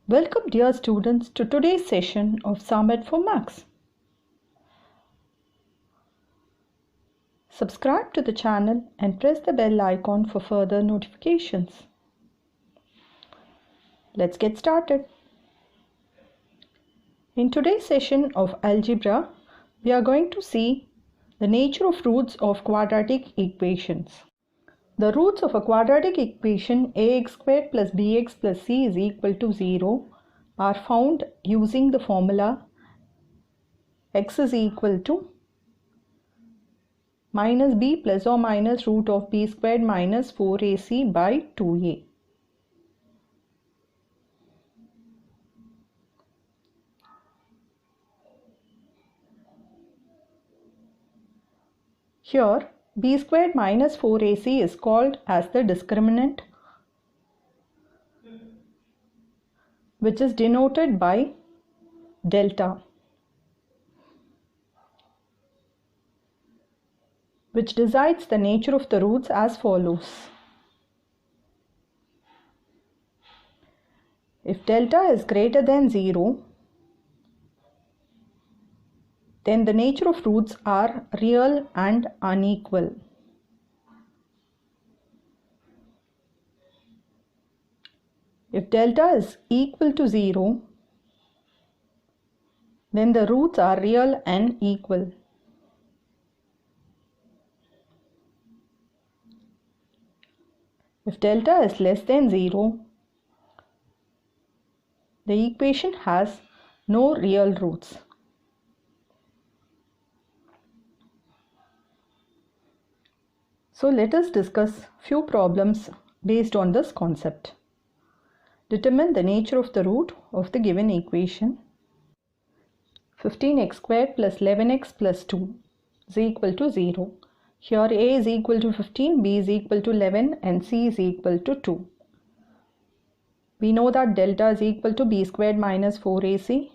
Welcome dear students to today's session of Summit for Max. Subscribe to the channel and press the bell icon for further notifications. Let's get started. In today's session of algebra, we are going to see the nature of roots of quadratic equations. The roots of a quadratic equation ax squared plus bx plus c is equal to 0 are found using the formula x is equal to minus b plus or minus root of b squared minus 4ac by 2a. Here b squared minus 4ac is called as the discriminant, which is denoted by delta, which decides the nature of the roots as follows. If delta is greater than 0, then the nature of roots are real and unequal. If delta is equal to 0, then the roots are real and equal. If delta is less than 0, the equation has no real roots. So let us discuss few problems based on this concept. Determine the nature of the root of the given equation. 15x squared plus 11x plus 2 is equal to 0. Here a is equal to 15, b is equal to 11 and c is equal to 2. We know that delta is equal to b squared minus 4ac.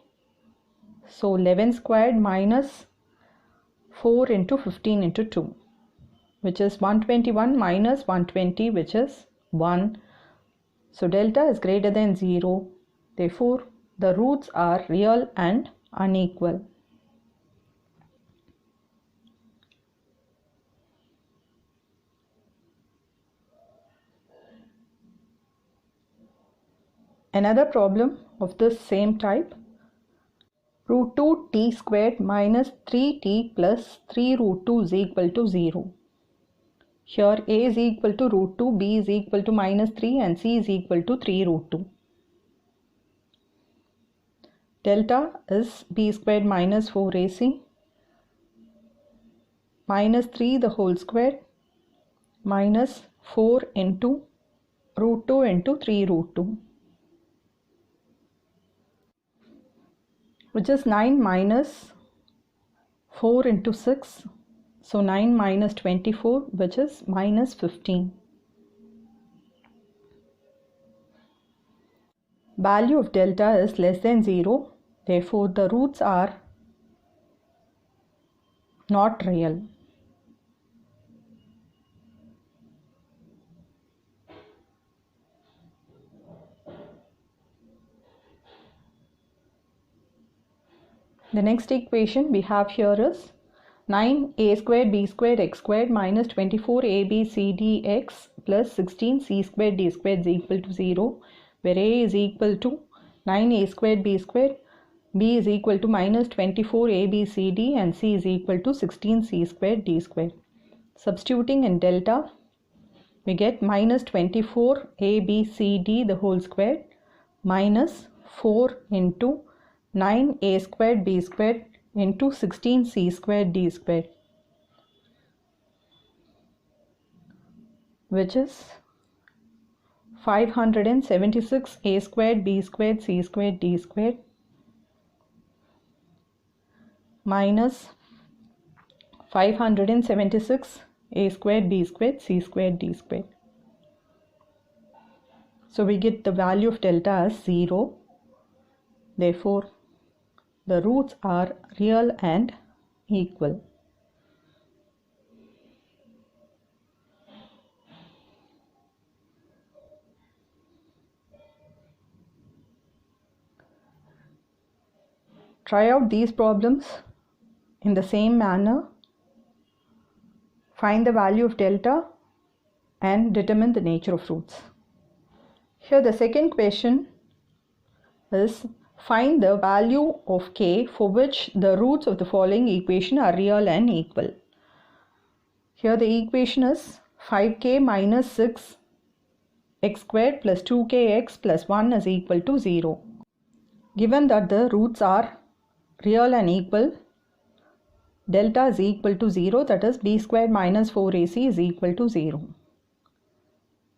So 11 squared minus 4 into 15 into 2, which is 121 minus 120, which is 1. So delta is greater than 0. Therefore, the roots are real and unequal. Another problem of this same type. Root 2t squared minus 3t plus 3 root 2 is equal to 0. Here a is equal to root 2, b is equal to minus 3 and c is equal to 3 root 2. Delta is b squared minus 4ac minus 3 the whole square minus 4 into root 2 into 3 root 2, which is 9 minus 4 into 6. So 9 minus 24, which is minus 15. Value of delta is less than 0. Therefore, the roots are not real. The next equation we have here is 9a squared b squared x squared minus 24ab c dx plus 16c squared d squared is equal to 0, where a is equal to 9a squared b squared, b is equal to minus 24abcd and c is equal to 16c squared d squared. Substituting in delta, we get minus 24abcd the whole square minus 4 into 9a squared b squared into 16c squared d squared, which is 576 a squared b squared c squared d squared minus 576 a squared b squared c squared d squared. So we get the value of delta as 0. Therefore, the roots are real and equal. Try out these problems in the same manner. Find the value of delta and determine the nature of roots. Here the second question is, find the value of k for which the roots of the following equation are real and equal. Here the equation is 5k minus 6 x squared plus 2kx plus 1 is equal to 0. Given that the roots are real and equal, delta is equal to 0, that is b squared minus 4ac is equal to 0.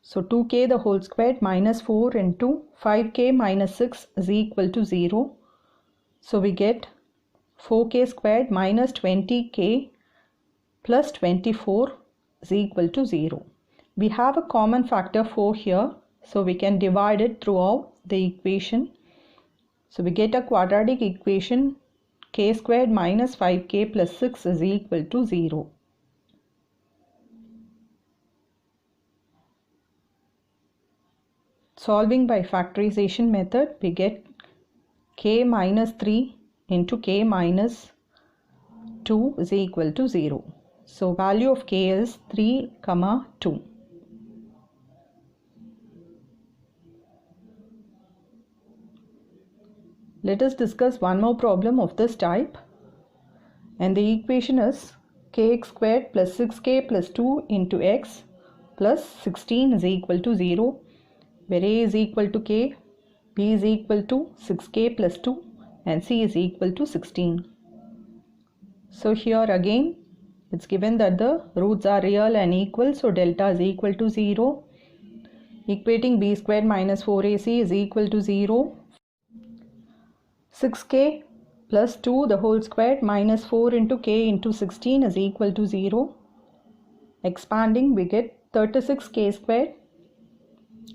So 2k the whole squared minus 4 into 5k minus 6 is equal to 0. So we get 4k squared minus 20k plus 24 is equal to 0. We have a common factor 4 here, so we can divide it throughout the equation. So we get a quadratic equation, k squared minus 5k plus 6 is equal to 0. Solving by factorization method, we get k minus 3 into k minus 2 is equal to 0. So value of k is 3, 2. Let us discuss one more problem of this type, and the equation is kx squared plus 6k plus 2 into x plus 16 is equal to 0, where a is equal to k, b is equal to 6k plus 2 and c is equal to 16. So here again it's given that the roots are real and equal, so delta is equal to 0. Equating b squared minus 4ac is equal to 0. 6k plus 2 the whole squared minus 4 into k into 16 is equal to 0. Expanding, we get 36k squared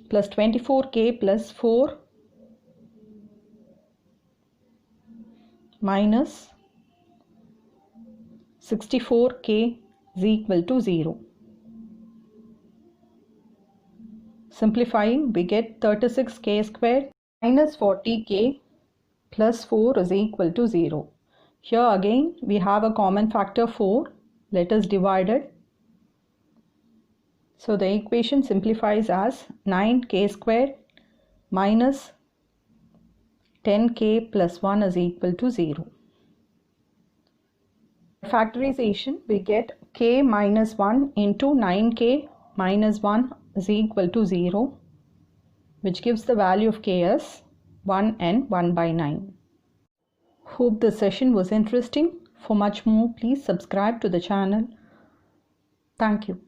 plus 24k plus 4 minus 64k is equal to 0. Simplifying, we get 36k squared minus 40k plus 4 is equal to 0. Here again we have a common factor 4. Let us divide it. So the equation simplifies as 9k squared minus 10k plus 1 is equal to 0. Factorization, we get k minus 1 into 9k minus 1 is equal to 0, which gives the value of k as 1 and 1 by 9. Hope the session was interesting. For much more, please subscribe to the channel. Thank you.